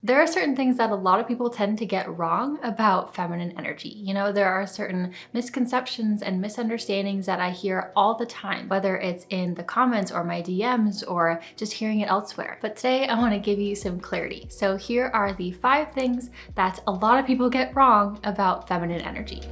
There are certain things that a lot of people tend to get wrong about feminine energy. You know, there are certain misconceptions and misunderstandings that I hear all the time, whether it's in the comments or my DMs or just hearing it elsewhere. But today I want to give you some clarity. So here are the 5 things that a lot of people get wrong about feminine energy.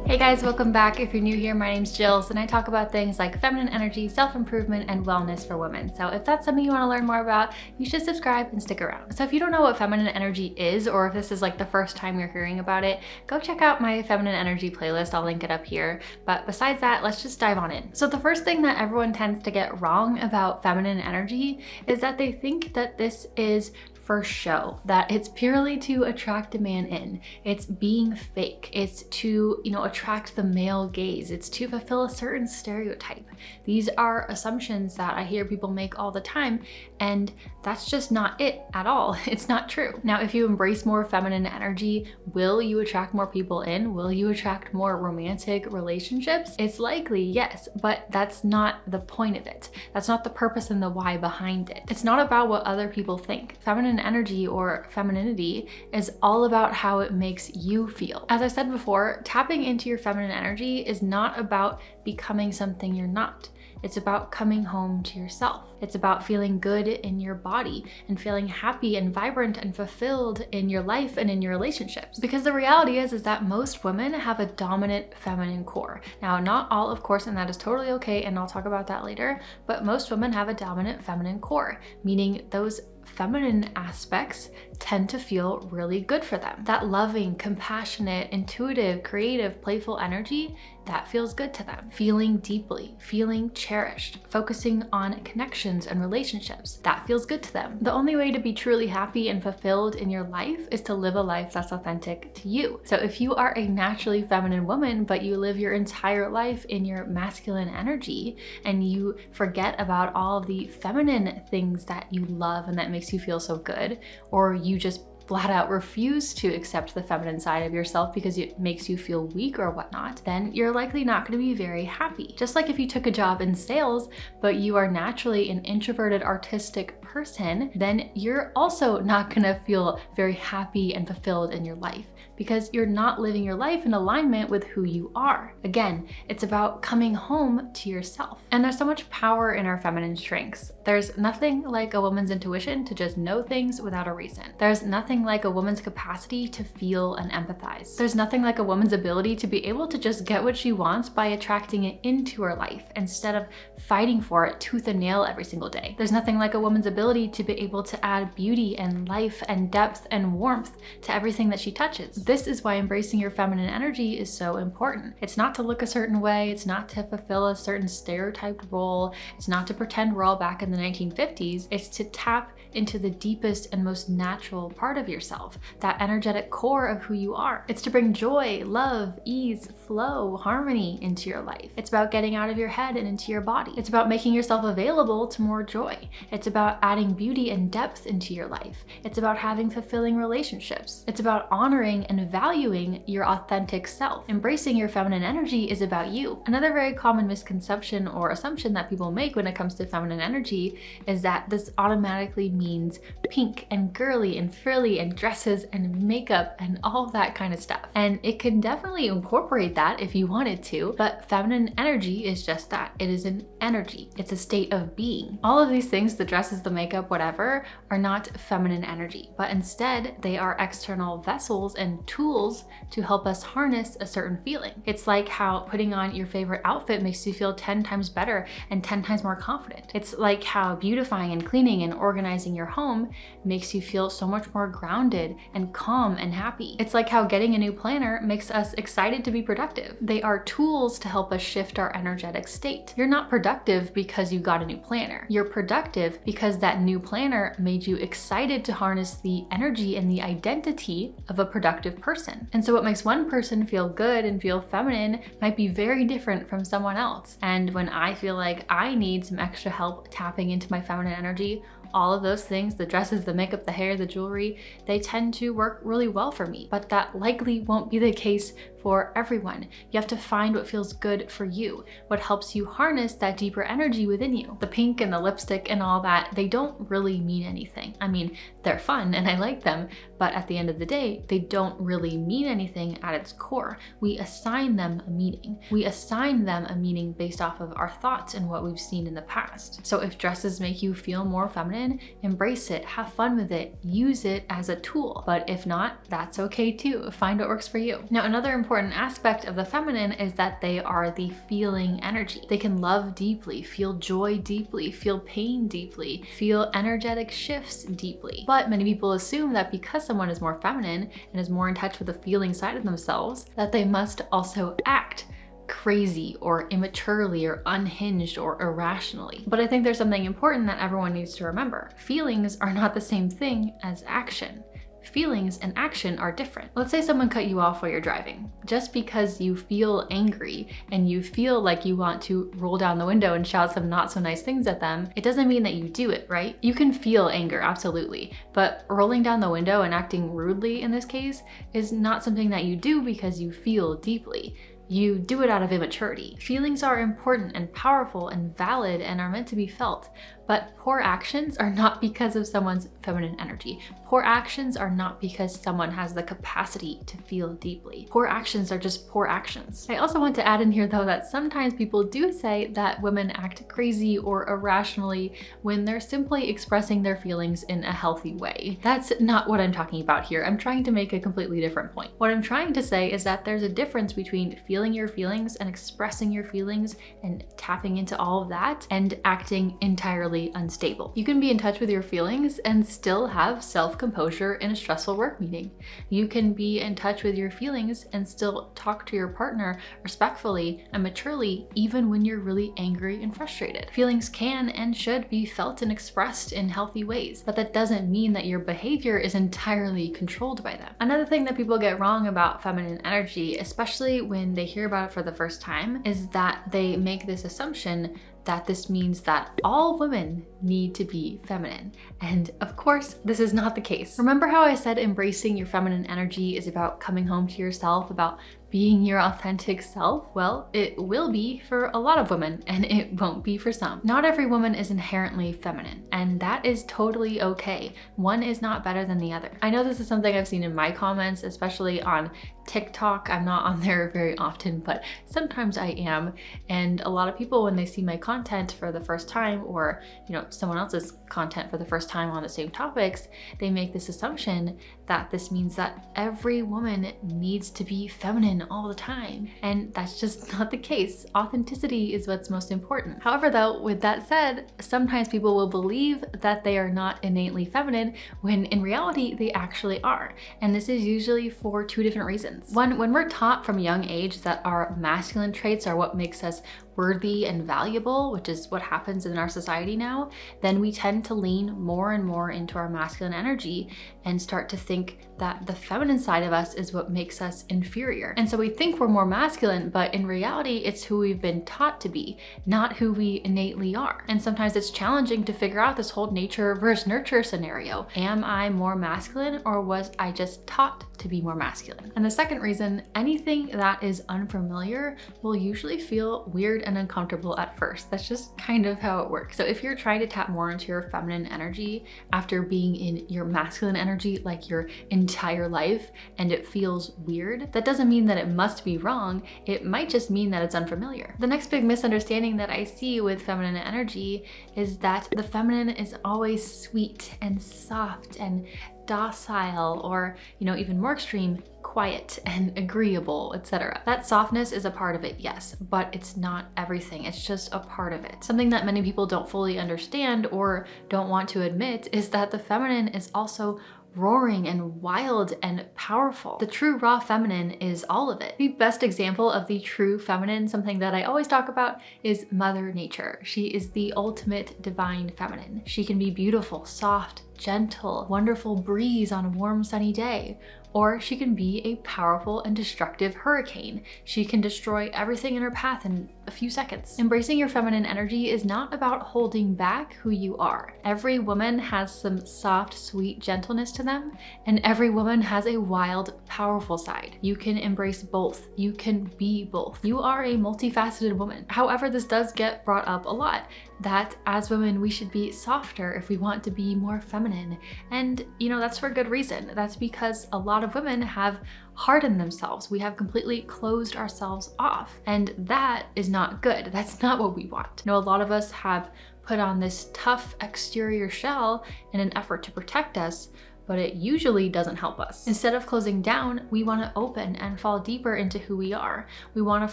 Hey guys, welcome back. If you're new here, my name's Jillz and I talk about things like feminine energy, self-improvement, and wellness for women. So if that's something you want to learn more about, you should subscribe and stick around. So if you don't know what feminine energy is, or if this is like the first time you're hearing about it, go check out my feminine energy playlist. I'll link it up here. But besides that, let's just dive on in. So the first thing that everyone tends to get wrong about feminine energy is that they think that this is for show, that it's purely to attract a man in. It's being fake. It's to, attract the male gaze. It's to fulfill a certain stereotype. These are assumptions that I hear people make all the time, and that's just not it at all. It's not true. Now, if you embrace more feminine energy, will you attract more people in? Will you attract more romantic relationships? It's likely, yes, but that's not the point of it. That's not the purpose and the why behind it. It's not about what other people think. Feminine energy or femininity is all about how it makes you feel. As I said before, tapping into your feminine energy is not about becoming something you're not. It's about coming home to yourself. It's about feeling good in your body and feeling happy and vibrant and fulfilled in your life and in your relationships. Because the reality is that most women have a dominant feminine core. Now, not all, of course, and that is totally okay, and I'll talk about that later, but most women have a dominant feminine core, meaning those feminine aspects tend to feel really good for them. That loving, compassionate, intuitive, creative, playful energy, that feels good to them. Feeling deeply, feeling cherished, focusing on connections and relationships, that feels good to them. The only way to be truly happy and fulfilled in your life is to live a life that's authentic to you. So if you are a naturally feminine woman, but you live your entire life in your masculine energy and you forget about all of the feminine things that you love and that makes you feel so good, or you just flat out refuse to accept the feminine side of yourself because it makes you feel weak or whatnot, then you're likely not going to be very happy. Just like if you took a job in sales, but you are naturally an introverted, artistic person, then you're also not going to feel very happy and fulfilled in your life because you're not living your life in alignment with who you are. Again, it's about coming home to yourself. And there's so much power in our feminine strengths. There's nothing like a woman's intuition to just know things without a reason. There's nothing like a woman's capacity to feel and empathize. There's nothing like a woman's ability to be able to just get what she wants by attracting it into her life instead of fighting for it tooth and nail every single day. There's nothing like a woman's ability to be able to add beauty and life and depth and warmth to everything that she touches. This is why embracing your feminine energy is so important. It's not to look a certain way. It's not to fulfill a certain stereotyped role. It's not to pretend we're all back in the 1950s. It's to tap into the deepest and most natural part of yourself, that energetic core of who you are. It's to bring joy, love, ease, flow, harmony into your life. It's about getting out of your head and into your body. It's about making yourself available to more joy. It's about adding beauty and depth into your life. It's about having fulfilling relationships. It's about honoring and valuing your authentic self. Embracing your feminine energy is about you. Another very common misconception or assumption that people make when it comes to feminine energy is that this automatically means pink and girly and frilly and dresses and makeup and all of that kind of stuff. And it can definitely incorporate that if you wanted to, but feminine energy is just that. It is an energy. It's a state of being. All of these things, the dresses, the makeup, whatever, are not feminine energy, but instead they are external vessels and tools to help us harness a certain feeling. It's like how putting on your favorite outfit makes you feel 10 times better and 10 times more confident. It's like how beautifying and cleaning and organizing your home makes you feel so much more grounded and calm and happy. It's like how getting a new planner makes us excited to be productive. They are tools to help us shift our energetic state. You're not productive because you got a new planner. You're productive because that new planner made you excited to harness the energy and the identity of a productive person. And so what makes one person feel good and feel feminine might be very different from someone else. And when I feel like I need some extra help tapping into my feminine energy, all of those things, the dresses, the makeup, the hair, the jewelry, they tend to work really well for me. But that likely won't be the case for everyone. You have to find what feels good for you, what helps you harness that deeper energy within you. The pink and the lipstick and all that, they don't really mean anything. I mean, they're fun and I like them, but at the end of the day, they don't really mean anything at its core. We assign them a meaning. We assign them a meaning based off of our thoughts and what we've seen in the past. So if dresses make you feel more feminine, embrace it, have fun with it, use it as a tool. But if not, that's okay too. Find what works for you. Now, another important aspect of the feminine is that they are the feeling energy. They can love deeply, feel joy deeply, feel pain deeply, feel energetic shifts deeply. But many people assume that because someone is more feminine and is more in touch with the feeling side of themselves, that they must also act crazy or immaturely or unhinged or irrationally. But I think there's something important that everyone needs to remember. Feelings are not the same thing as action. Feelings and action are different. Let's say someone cut you off while you're driving. Just because you feel angry and you feel like you want to roll down the window and shout some not so nice things at them, it doesn't mean that you do it, right? You can feel anger, absolutely, but rolling down the window and acting rudely in this case is not something that you do because you feel deeply. You do it out of immaturity. Feelings are important and powerful and valid and are meant to be felt, but poor actions are not because of someone's feminine energy. Poor actions are not because someone has the capacity to feel deeply. Poor actions are just poor actions. I also want to add in here though that sometimes people do say that women act crazy or irrationally when they're simply expressing their feelings in a healthy way. That's not what I'm talking about here. I'm trying to make a completely different point. What I'm trying to say is that there's a difference between feeling your feelings and expressing your feelings and tapping into all of that and acting entirely unstable. You can be in touch with your feelings and still have self-composure in a stressful work meeting. You can be in touch with your feelings and still talk to your partner respectfully and maturely even when you're really angry and frustrated. Feelings can and should be felt and expressed in healthy ways, but that doesn't mean that your behavior is entirely controlled by them. Another thing that people get wrong about feminine energy, especially when they hear about it for the first time, is that they make this assumption that this means that all women need to be feminine. And of course, this is not the case. Remember how I said embracing your feminine energy is about coming home to yourself, about being your authentic self? Well, it will be for a lot of women and it won't be for some. Not every woman is inherently feminine, and that is totally okay. One is not better than the other. I know this is something I've seen in my comments, especially on TikTok. I'm not on there very often, but sometimes I am. And a lot of people, when they see my content for the first time, or someone else's content for the first time on the same topics, they make this assumption that this means that every woman needs to be feminine all the time. And that's just not the case. Authenticity is what's most important. However, though, with that said, sometimes people will believe that they are not innately feminine when in reality they actually are. And this is usually for two different reasons. One, when we're taught from a young age that our masculine traits are what makes us worthy and valuable, which is what happens in our society now, then we tend to lean more and more into our masculine energy and start to think that the feminine side of us is what makes us inferior. And so we think we're more masculine, but in reality, it's who we've been taught to be, not who we innately are. And sometimes it's challenging to figure out this whole nature versus nurture scenario. Am I more masculine, or was I just taught to be more masculine? And the second reason, anything that is unfamiliar will usually feel weird and uncomfortable at first. That's just kind of how it works. So if you're trying to tap more into your feminine energy after being in your masculine energy like your entire life and it feels weird, that doesn't mean that it must be wrong. It might just mean that it's unfamiliar. The next big misunderstanding that I see with feminine energy is that the feminine is always sweet and soft and docile, or even more extreme, quiet and agreeable, etc. That softness is a part of it, yes, but it's not everything. It's just a part of it. Something that many people don't fully understand or don't want to admit is that the feminine is also roaring and wild and powerful. The true raw feminine is all of it. The best example of the true feminine, something that I always talk about, is Mother Nature. She is the ultimate divine feminine. She can be beautiful, soft, gentle, wonderful breeze on a warm sunny day, or she can be a powerful and destructive hurricane. She can destroy everything in her path and a few seconds. Embracing your feminine energy is not about holding back who you are. Every woman has some soft, sweet gentleness to them, and every woman has a wild, powerful side. You can embrace both. You can be both. You are a multifaceted woman. However, this does get brought up a lot, that as women, we should be softer if we want to be more feminine. And that's for good reason. That's because a lot of women have hardened themselves. We have completely closed ourselves off, and that is not good. That's not what we want. A lot of us have put on this tough exterior shell in an effort to protect us, but it usually doesn't help us. Instead of closing down, we want to open and fall deeper into who we are. We want to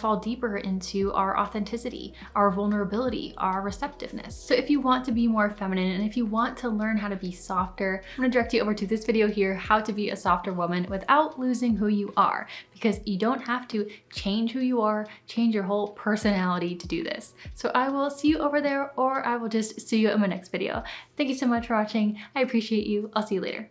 fall deeper into our authenticity, our vulnerability, our receptiveness. So if you want to be more feminine and if you want to learn how to be softer, I'm going to direct you over to this video here, how to be a softer woman without losing who you are, because you don't have to change who you are, change your whole personality to do this. So I will see you over there, or I will just see you in my next video. Thank you so much for watching. I appreciate you. I'll see you later.